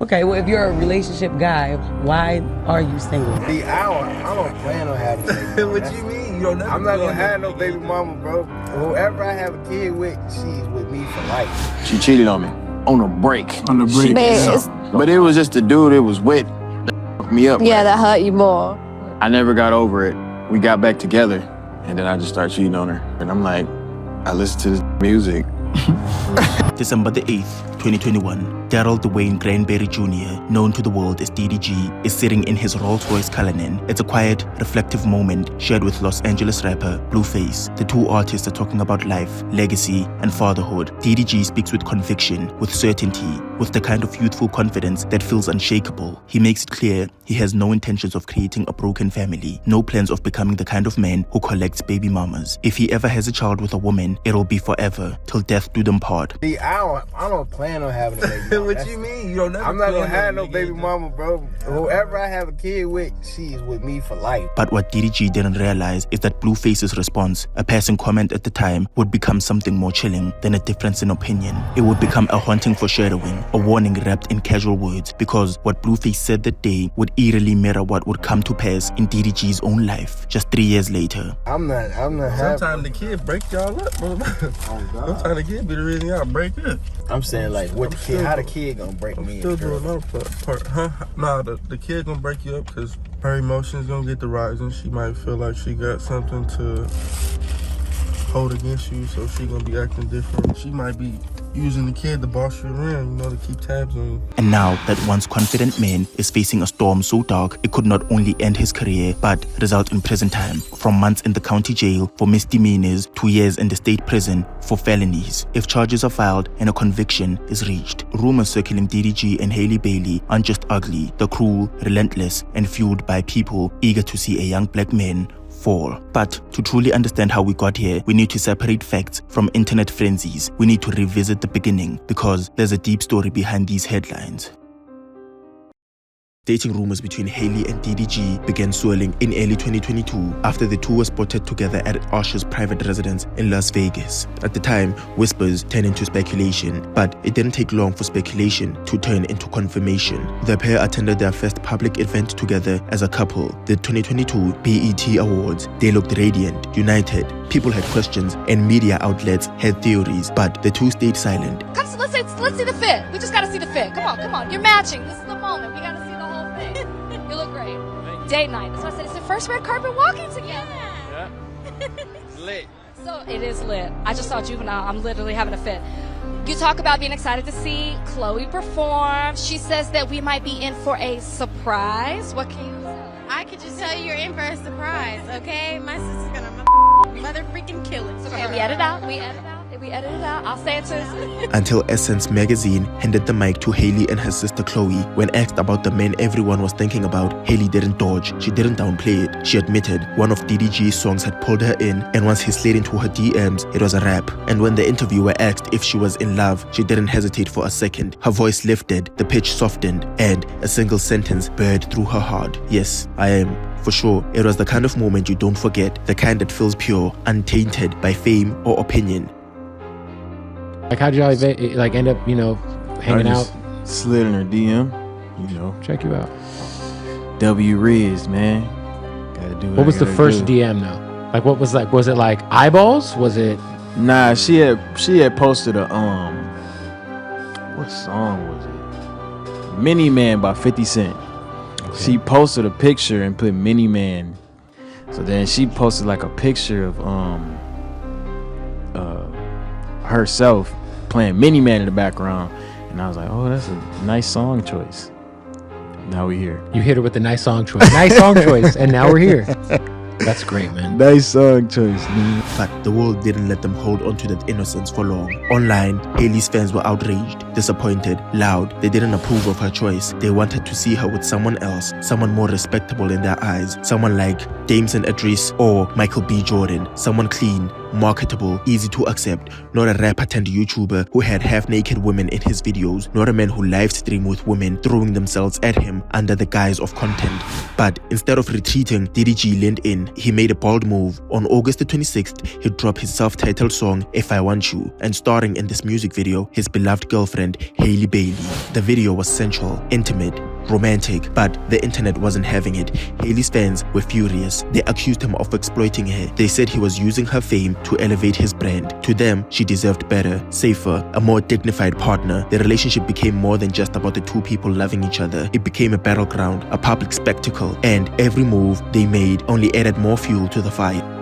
Okay, well, if you're a relationship guy, why are you single? I don't plan on having a baby mama. What you mean? You don't I'm not gonna have no baby mama, bro. Whoever I have a kid with, she's with me for life. She cheated on me on a break. On the break. But it was just the dude it was with that fucked me up. Yeah, that hurt you more. I never got over it. We got back together, and then I just started cheating on her. And I'm like, I listen to this music. December the 8th, 2021, Daryl Dwayne Granberry Jr., known to the world as DDG, is sitting in his Rolls-Royce Cullinan. It's a quiet, reflective moment shared with Los Angeles rapper Blueface. The two artists are talking about life, legacy, and fatherhood. DDG speaks with conviction, with certainty, with the kind of youthful confidence that feels unshakable. He makes it clear he has no intentions of creating a broken family, no plans of becoming the kind of man who collects baby mamas. If he ever has a child with a woman, it'll be forever, till death do them part. I don't plan on having a baby mama. What you mean? You don't never I'm not gonna have no nigga. baby mama, bro. Whoever I have a kid with, she's with me for life. But what DDG didn't realize is that Blueface's response, a passing comment at the time, would become something more chilling than a difference in opinion. It would become a haunting foreshadowing, a warning wrapped in casual words, because what Blueface said that day would eerily mirror what would come to pass in DDG's own life just 3 years later. I'm not Sometimes the kid break y'all up, bro. Sometimes the kid be the reason y'all break up. I'm saying, like, what the kid, how the kid gonna break me? Still doing another part, huh? Nah, the kid gonna break you up because her emotions gonna get the rising. She might feel like she got something to hold against you, so she gonna be acting different. She might be using the kid to boss you around, to keep tabs on you. And now that once confident man is facing a storm so dark it could not only end his career but result in prison time, from months in the county jail for misdemeanors, 2 years in the state prison for felonies, if charges are filed and a conviction is reached. Rumors circling DDG and Halle Bailey aren't just ugly, they're cruel, relentless, and fueled by people eager to see a young black man fall. But to truly understand how we got here, we need to separate facts from internet frenzies. We need to revisit the beginning, because there's a deep story behind these headlines. Dating rumors between Halle and DDG began swirling in early 2022 after the two were spotted together at Usher's private residence in Las Vegas. At the time, whispers turned into speculation, but it didn't take long for speculation to turn into confirmation. The pair attended their first public event together as a couple, the 2022 BET Awards. They looked radiant, united. People had questions and media outlets had theories, but the two stayed silent. Let's see the fit. We just gotta see the fit. Come on. You're matching. This is the moment. We gotta see the whole thing. You look great. Date night. That's what I said. It's the first red carpet walking together. Yeah. Lit. So it is lit. I just saw Juvenile. I'm literally having a fit. You talk about being excited to see Chloe perform. She says that we might be in for a surprise. What can you say? I could just tell you you're in for a surprise, okay? My sister's gonna mother freaking kill it. Okay, we edit out. We edit it out. I'll say it too. Until Essence magazine handed the mic to Halle and her sister Chloe. When asked about the men everyone was thinking about, Halle didn't dodge. She didn't downplay it. She admitted one of DDG's songs had pulled her in, and once he slid into her DMs, it was a wrap. And when the interviewer asked if she was in love, she didn't hesitate for a second. Her voice lifted, the pitch softened, and a single sentence burned through her heart. Yes, I am. For sure, it was the kind of moment you don't forget, the kind that feels pure, untainted by fame or opinion. Like, how'd y'all end up, hanging out? Slid in her DM, Check you out. W Riz, man. Gotta do What was the first DM though? Like, what was was it like eyeballs? Was it? Nah, she had posted a what song was it? Mini Man by 50 Cent. Okay. She posted a picture and put Mini Man. So then she posted like a picture of herself playing Mini Man in the background, and I was like, oh, that's a nice song choice. Now we're here. You hit her with a nice song choice. Nice song choice, and now we're here. That's great, man. Nice song choice, man. But the world didn't let them hold on to that innocence for long. Online, Haley's fans were outraged, disappointed, loud. They didn't approve of her choice. They wanted to see her with someone else, someone more respectable in their eyes, someone like Jameson Idris or Michael B. Jordan, someone clean, marketable, easy to accept, not a rapper turned YouTuber who had half-naked women in his videos, not a man who live-stream with women throwing themselves at him under the guise of content. But instead of retreating, DDG leaned in. He made a bold move. On August the 26th, he dropped his self-titled song, If I Want You, and starring in this music video, his beloved girlfriend, Halle Bailey. The video was sensual, intimate, romantic, but the internet wasn't having it. Haley's fans were furious. They accused him of exploiting her. They said he was using her fame to elevate his brand. To them, she deserved better, safer, a more dignified partner. The relationship became more than just about the two people loving each other. It became a battleground, a public spectacle, and every move they made only added more fuel to the fire.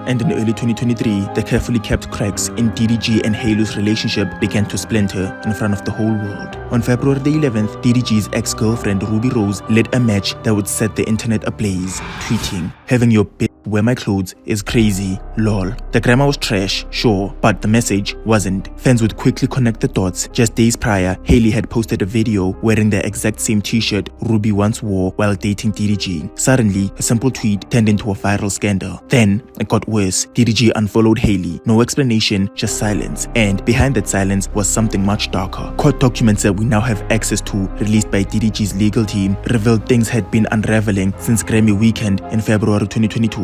And in early 2023, the carefully kept cracks in DDG and Hailey's relationship began to splinter in front of the whole world. On February the 11th, DDG's ex-girlfriend Ruby Rose lit a match that would set the internet ablaze, tweeting, "Having your bitch wear my clothes is crazy, lol." The grammar was trash, sure, but the message wasn't. Fans would quickly connect the dots. Just days prior, Hailey had posted a video wearing the exact same t-shirt Ruby once wore while dating DDG. Suddenly, a simple tweet turned into a viral scandal. Then, it got worse. DDG unfollowed Hailey. No explanation, just silence. And behind that silence was something much darker. Court documents that we now have access to, released by DDG's legal team, revealed things had been unraveling since Grammy weekend in February 2022.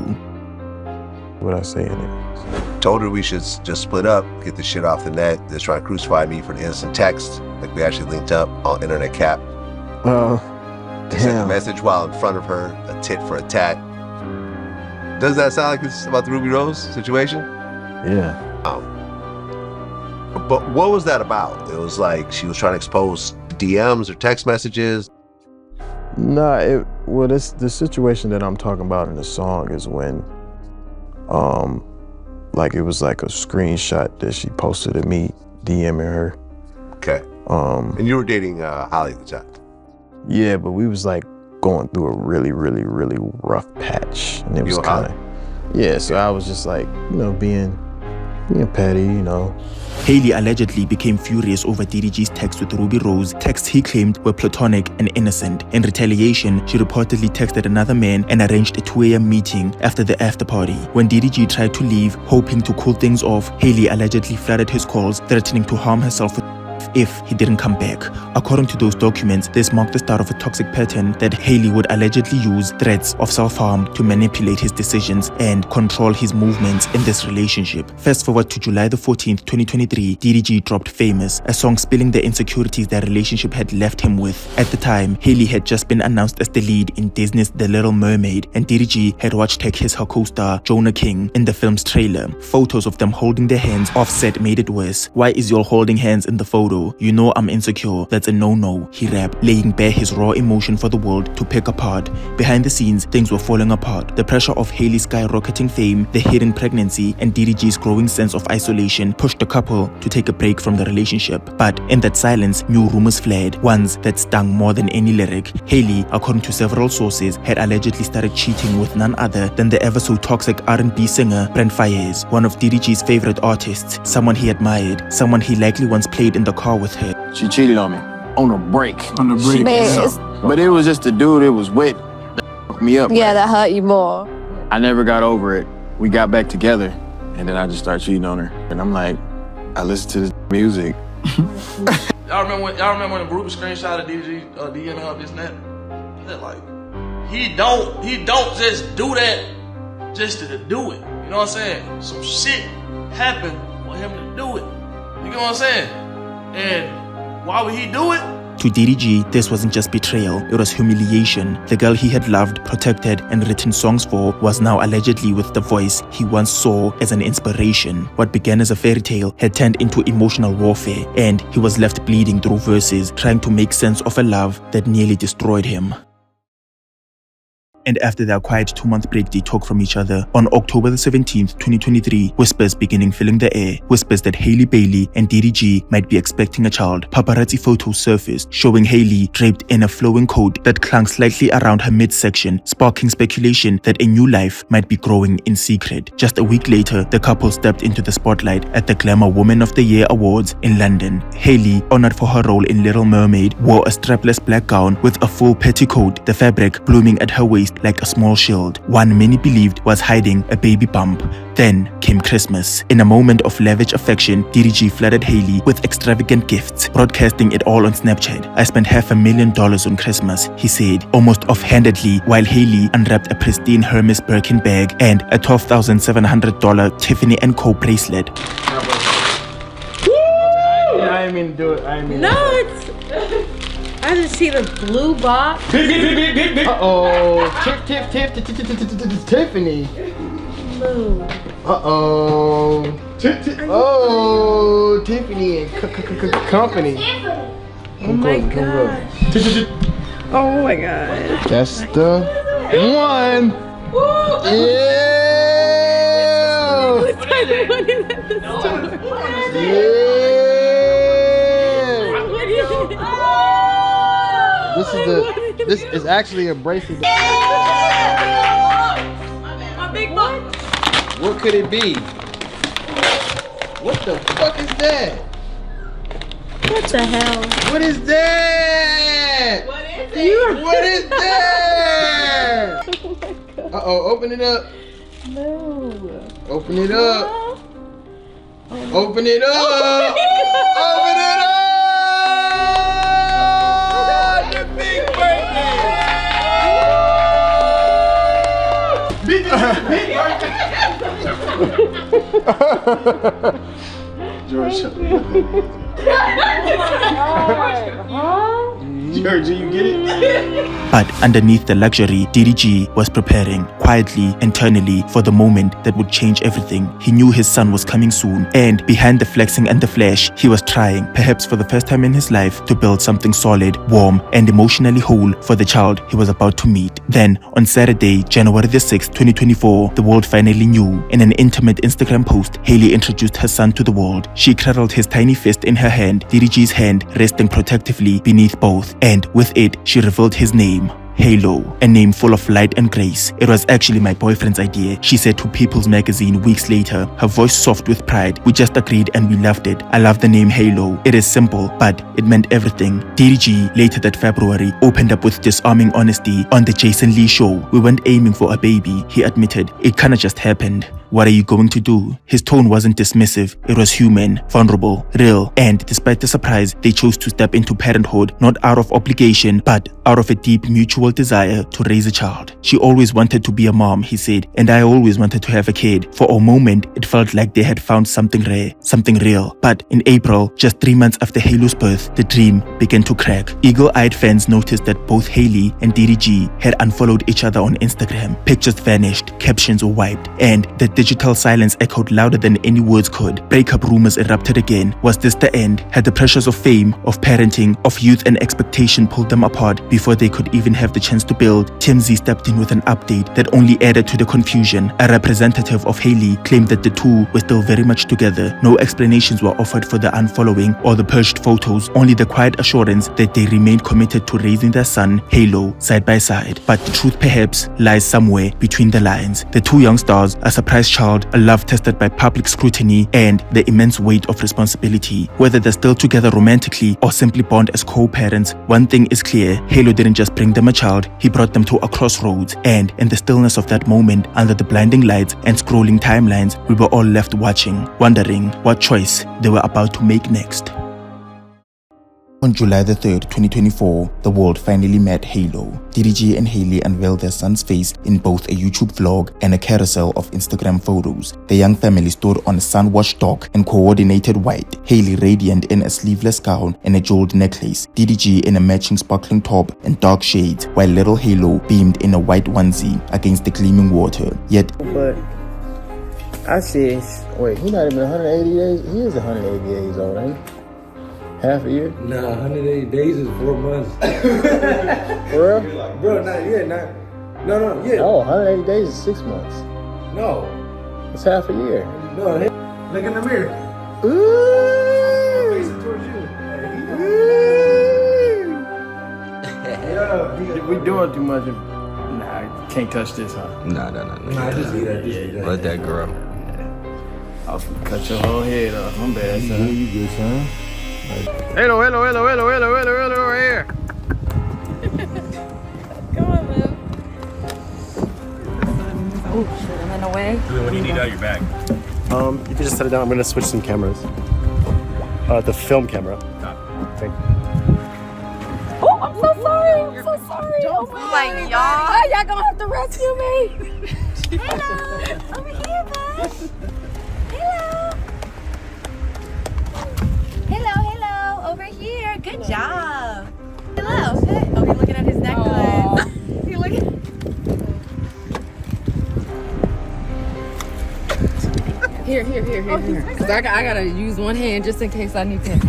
What I say in it? Told her we should just split up, get this shit off the net. They're trying to crucify me for the innocent text. Like we actually linked up on internet cap. They sent a message while in front of her, a tit for a tat. Does that sound like it's about the Ruby Rose situation? Yeah. But what was that about? It was like she was trying to expose DMs or text messages. Nah, well, the situation that I'm talking about in the song is when, like it was like a screenshot that she posted of me DMing her. Okay. And you were dating Halle at the time. Yeah, but we was like going through a really, really, really rough patch, and it was kind of, yeah. So I was just like, you know, being petty, you know. Hailey allegedly became furious over DDG's text with Ruby Rose, texts he claimed were platonic and innocent. In retaliation, she reportedly texted another man and arranged a 2 a.m. meeting after the after party. When DDG tried to leave, hoping to cool things off, Hailey allegedly flooded his calls, threatening to harm herself if he didn't come back. According to those documents, this marked the start of a toxic pattern that Hailey would allegedly use threats of self-harm to manipulate his decisions and control his movements in this relationship. Fast forward to July the 14th, 2023, DDG dropped Famous, a song spilling the insecurities their relationship had left him with. At the time, Hailey had just been announced as the lead in Disney's The Little Mermaid, and DDG had watched her kiss her co-star Jonah King in the film's trailer. Photos of them holding their hands offset made it worse. "Why is y'all holding hands in the photo? You know I'm insecure. That's a no-no," he rapped, laying bare his raw emotion for the world to pick apart. Behind the scenes, things were falling apart. The pressure of Hailey's skyrocketing fame, the hidden pregnancy, and DDG's growing sense of isolation pushed the couple to take a break from the relationship. But in that silence, new rumors flared, ones that stung more than any lyric. Hailey, according to several sources, had allegedly started cheating with none other than the ever-so-toxic R&B singer Brent Faiyaz, one of DDG's favorite artists, someone he admired, someone he likely once played in the car with her. She cheated on me on a break. On the break. But it was just the dude it was with that fucked me up. Yeah, that hurt you more. I never got over it. We got back together, and then I just started cheating on her. And I'm like, I listened to this music. Y'all remember when the Rubi screenshot of DDG DMing her this and that? That like, he don't just do that just to do it. You know what I'm saying? Some shit happened for him to do it. You know what I'm saying? And why would he do it? To DDG, this wasn't just betrayal, it was humiliation. The girl he had loved, protected, and written songs for was now allegedly with the voice he once saw as an inspiration. What began as a fairy tale had turned into emotional warfare, and he was left bleeding through verses, trying to make sense of a love that nearly destroyed him. And after their quiet 2-month break, they talked from each other. On October the 17th, 2023, whispers beginning filling the air. Whispers that Halle Bailey and DDG might be expecting a child. Paparazzi photos surfaced, showing Hailey draped in a flowing coat that clung slightly around her midsection, sparking speculation that a new life might be growing in secret. Just a week later, the couple stepped into the spotlight at the Glamour Woman of the Year Awards in London. Hailey, honored for her role in Little Mermaid, wore a strapless black gown with a full petticoat, the fabric blooming at her waist like a small shield, one many believed was hiding a baby bump. Then came Christmas. In a moment of lavish affection, DDG flooded Halle with extravagant gifts, broadcasting it all on Snapchat. "I spent $500,000 on Christmas," he said, almost offhandedly, while Halle unwrapped a pristine Hermes Birkin bag and a $12,700 Tiffany & Co. bracelet. I didn't mean to do it. No, it's. I just see the blue box. Uh-oh. Tiffany. Blue. Uh-oh. Oh, Tiffany and Company. Oh my god. Oh my god. That's the one. Yeah. This is actually a bracelet. My big one. What could it be? What the fuck is that? What the hell? What is that? What is it? What is that? Uh-oh, open it up. No. Open it up. Open it up. Open it up. The big birthday. Big birthday. George. George, you get it? But underneath the luxury, DDG was preparing, quietly, internally, for the moment that would change everything. He knew his son was coming soon, and behind the flexing and the flash, he was trying, perhaps for the first time in his life, to build something solid, warm, and emotionally whole for the child he was about to meet. Then, on Saturday, January the 6th, 2024, the world finally knew. In an intimate Instagram post, Halle introduced her son to the world. She cradled his tiny fist in her hand, DDG's hand resting protectively beneath both, and with it, she revealed his name. Halo, a name full of light and grace. "It was actually my boyfriend's idea," she said to People's Magazine weeks later, her voice soft with pride. "We just agreed and we loved it. I love the name Halo. It is simple, but it meant everything." DDG, later that February, opened up with disarming honesty on the Jason Lee show. "We weren't aiming for a baby," he admitted. "It kinda just happened. What are you going to do?" His tone wasn't dismissive. It was human, vulnerable, real, and despite the surprise, they chose to step into parenthood not out of obligation, but out of a deep mutual desire to raise a child. "She always wanted to be a mom," he said, "and I always wanted to have a kid." For a moment, it felt like they had found something rare, something real. But in April, just 3 months after Halo's birth, the dream began to crack. Eagle-eyed fans noticed that both Halle and DDG had unfollowed each other on Instagram. Pictures vanished, captions were wiped, and the digital silence echoed louder than any words could. Breakup rumors erupted again. Was this the end? Had the pressures of fame, of parenting, of youth and expectation pulled them apart before they could even have the chance to build? TMZ stepped in with an update that only added to the confusion. A representative of Halle claimed that the two were still very much together. No explanations were offered for the unfollowing or the purged photos, only the quiet assurance that they remained committed to raising their son, Halo, side by side. But the truth perhaps lies somewhere between the lines. The two young stars, a surprise child, a love tested by public scrutiny, and the immense weight of responsibility. Whether they're still together romantically or simply bond as co-parents, one thing is clear: Halo didn't just bring them a child, he brought them to a crossroads. And in the stillness of that moment, under the blinding lights and scrolling timelines, we were all left watching, wondering what choice they were about to make next. On July the 3rd, 2024, the world finally met Halo. DDG and Halle unveiled their son's face in both a YouTube vlog and a carousel of Instagram photos. The young family stood on a sun-washed dock in coordinated white, Halle radiant in a sleeveless gown and a jeweled necklace, DDG in a matching sparkling top and dark shades, while little Halo beamed in a white onesie against the gleaming water. Yet, But I said, wait, he's not even 180 days. He is 180 days old, ain't he? Half a year? Nah, 180 days is 4 months. For real? Bro, not. No, yeah. Oh, 180 days is 6 months. No. It's half a year. No, look in the mirror. Ooh. Facing towards you. Yeah. We doing too much. Nah, I can't touch this, huh? Nah, just eat that. Let that grow. I was gonna cut your whole head off. I'm bad, son. You good, son? Hello, right here. Come on, Lou. What do you need out of your bag? You can just set it down. I'm gonna switch some cameras. The film camera. Thank you. Oh, I'm so sorry. I'm so sorry. Oh my God. y'all. Y'all gonna have to rescue me. Hello. Over here, bud. Hello. Hello. Over here. Good job. Hello. Oh, you're looking at his necklace. You're looking. Here. Cause I gotta use one hand just in case I need to.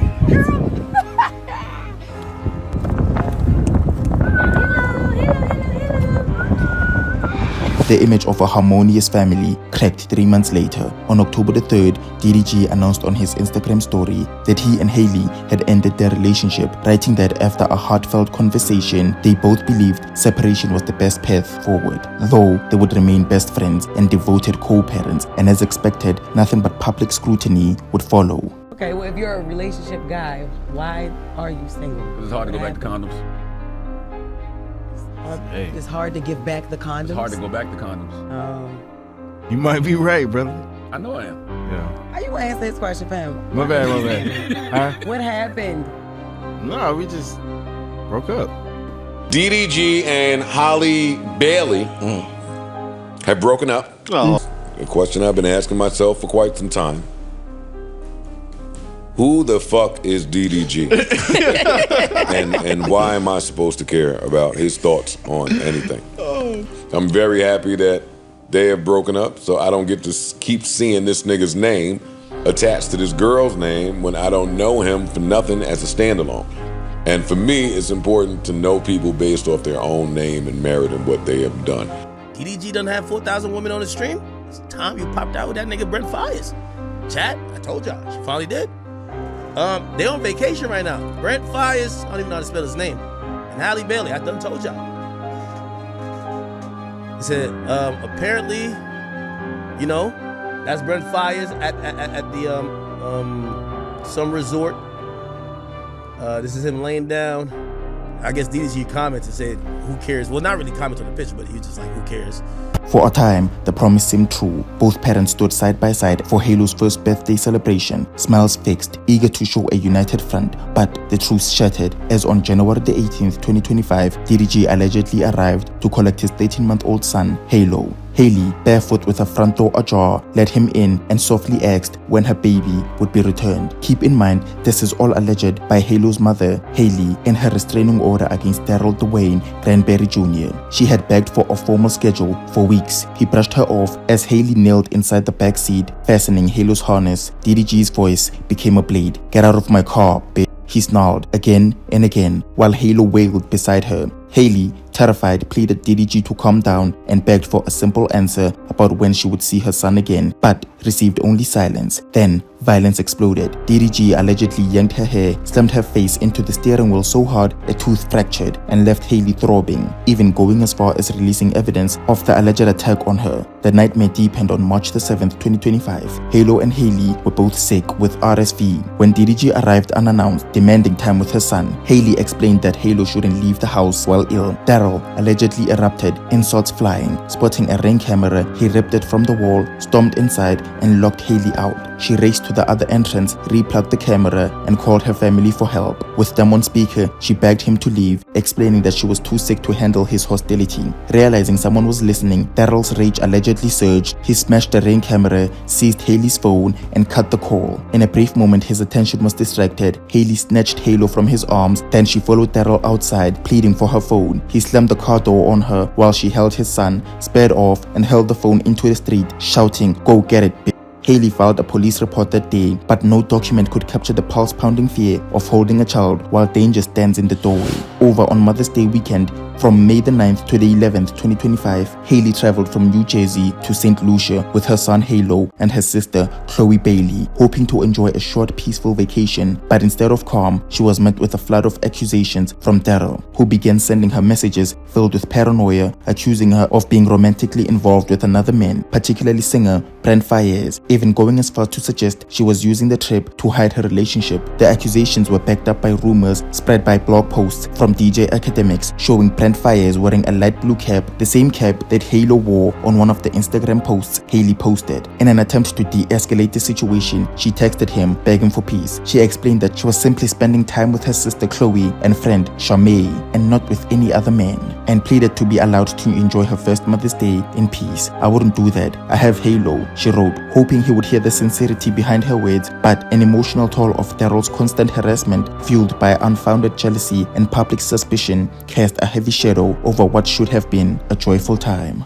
The image of a harmonious family cracked 3 months later. On October the 3rd, DDG announced on his Instagram story that he and Halle had ended their relationship, writing that after a heartfelt conversation, they both believed separation was the best path forward, though they would remain best friends and devoted co-parents, and as expected, nothing but public scrutiny would follow. Okay, well, if you're a relationship guy, why are you single? It's hard to go back to condoms. It's hard to give back the condoms? It's hard to go back to condoms. You might be right, brother. I know I am. Yeah. How you gonna answer this question, fam? My bad. Huh? What happened? No, we just broke up. DDG and Halle Bailey have broken up. A question I've been asking myself for quite some time. Who the fuck is DDG? and why am I supposed to care about his thoughts on anything? I'm very happy that they have broken up, so I don't get to keep seeing this nigga's name attached to this girl's name when I don't know him for nothing as a standalone. And for me, it's important to know people based off their own name and merit and what they have done. DDG doesn't have 4,000 women on the stream. It's time you popped out with that nigga Brent Fires. Chat, I told y'all, she finally did. They on vacation right now. Brent Fires, I don't even know how to spell his name. And Halle Bailey, I done told y'all. He said, apparently, you know, that's Brent Fires at the some resort. This is him laying down. I guess DDG comments and said, who cares? Well, not really comment on the picture, but he was just like, who cares? For a time, the promise seemed true. Both parents stood side by side for Halo's first birthday celebration, smiles fixed, eager to show a united front. But the truce shattered as on January the 18th, 2025, DDG allegedly arrived to collect his 13-month-old son, Halo. Halle, barefoot with her front door ajar, let him in and softly asked when her baby would be returned. Keep in mind, this is all alleged by Halo's mother, Halle, in her restraining order against Daryl Dwayne Granberry Jr. She had begged for a formal schedule for weeks. He brushed her off as Halle knelt inside the back seat, fastening Halo's harness. DDG's voice became a blade. "Get out of my car, bitch," he snarled again and again while Halo wailed beside her. Halle, terrified, pleaded DDG to calm down and begged for a simple answer about when she would see her son again, but received only silence. Then, violence exploded. DDG allegedly yanked her hair, slammed her face into the steering wheel so hard a tooth fractured, and left Halle throbbing, even going as far as releasing evidence of the alleged attack on her. The nightmare deepened on March the 7th, 2025. Halo and Halle were both sick with RSV. When DDG arrived unannounced, demanding time with her son, Halle explained that Halo shouldn't leave the house while ill. Daryl allegedly erupted, insults flying. Spotting a ring camera, he ripped it from the wall, stormed inside, and locked Halle out. She raced to the other entrance, replugged the camera, and called her family for help. With them on speaker, she begged him to leave, explaining that she was too sick to handle his hostility. Realizing someone was listening, Daryl's rage allegedly surged. He smashed the ring camera, seized Haley's phone, and cut the call. In a brief moment, his attention was distracted. Halle snatched Halo from his arms, then she followed Daryl outside, pleading for her phone. He slammed the car door on her while she held his son, sped off, and held the phone into the street, shouting, "Go get it, bitch." Halle filed a police report that day, but no document could capture the pulse-pounding fear of holding a child while danger stands in the doorway. Over on Mother's Day weekend, from May the 9th to the 11th, 2025, Halle traveled from New Jersey to St. Lucia with her son Halo and her sister Chloe Bailey, hoping to enjoy a short, peaceful vacation. But instead of calm, she was met with a flood of accusations from Daryl, who began sending her messages filled with paranoia, accusing her of being romantically involved with another man, particularly singer Brent Fires. Even even going as far to suggest she was using the trip to hide her relationship. The accusations were backed up by rumors spread by blog posts from DJ academics showing Brent Faiyaz wearing a light blue cap, the same cap that Halo wore on one of the Instagram posts Hailey posted. In an attempt to de-escalate the situation, she texted him begging for peace. She explained that she was simply spending time with her sister Chloe and friend Shamay and not with any other man, and pleaded to be allowed to enjoy her first Mother's Day in peace. I wouldn't do that. I have Halo, she wrote, hoping he would hear the sincerity behind her words, but an emotional toll of Daryl's constant harassment, fueled by unfounded jealousy and public suspicion, cast a heavy shadow over what should have been a joyful time.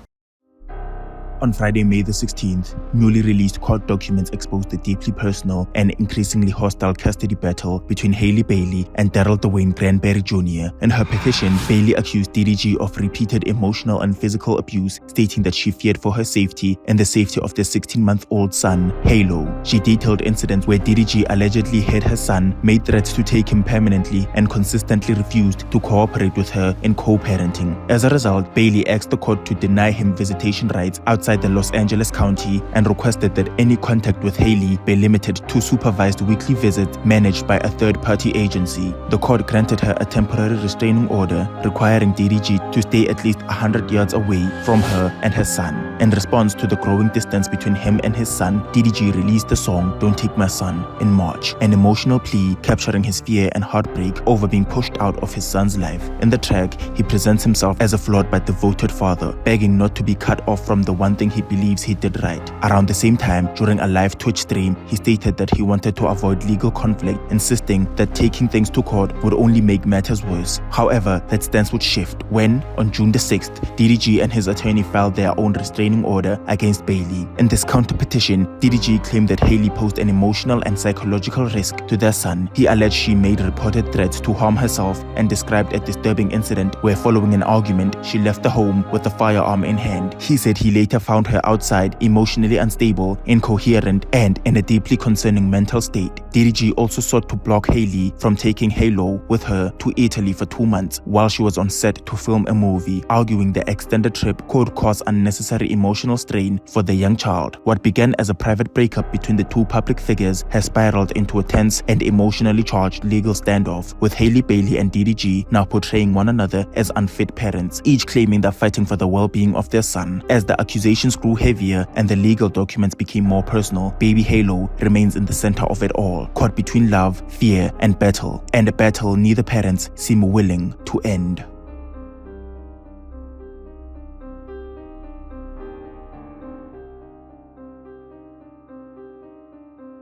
On Friday, May the 16th, newly released court documents exposed the deeply personal and increasingly hostile custody battle between Halle Bailey and Daryl Dwayne Granberry Jr. In her petition, Bailey accused DDG of repeated emotional and physical abuse, stating that she feared for her safety and the safety of their 16-month-old son, Halo. She detailed incidents where DDG allegedly had her son, made threats to take him permanently, and consistently refused to cooperate with her in co-parenting. As a result, Bailey asked the court to deny him visitation rights outside the Los Angeles County and requested that any contact with Hailey be limited to supervised weekly visits managed by a third-party agency. The court granted her a temporary restraining order requiring DDG to stay at least 100 yards away from her and her son. In response to the growing distance between him and his son, DDG released the song Don't Take My Son in March, an emotional plea capturing his fear and heartbreak over being pushed out of his son's life. In the track, he presents himself as a flawed but devoted father, begging not to be cut off from the one thing he believes he did right. Around the same time, during a live Twitch stream, he stated that he wanted to avoid legal conflict, insisting that taking things to court would only make matters worse. However, that stance would shift when, on June the 6th, DDG and his attorney filed their own restraining order against Bailey. In this counter petition, DDG claimed that Hailey posed an emotional and psychological risk to their son. He alleged she made reported threats to harm herself and described a disturbing incident where, following an argument, she left the home with a firearm in hand. He said he later found her outside, emotionally unstable, incoherent, and in a deeply concerning mental state. DDG also sought to block Hailey from taking Halo with her to Italy for 2 months while she was on set to film a movie, arguing the extended trip could cause unnecessary emotional strain for the young child. What began as a private breakup between the two public figures has spiraled into a tense and emotionally charged legal standoff, with Halle Bailey and DDG now portraying one another as unfit parents, each claiming they're fighting for the well-being of their son. As the accusations grew heavier and the legal documents became more personal, baby Halo remains in the center of it all, caught between love, fear, and battle, and a battle neither parents seem willing to end.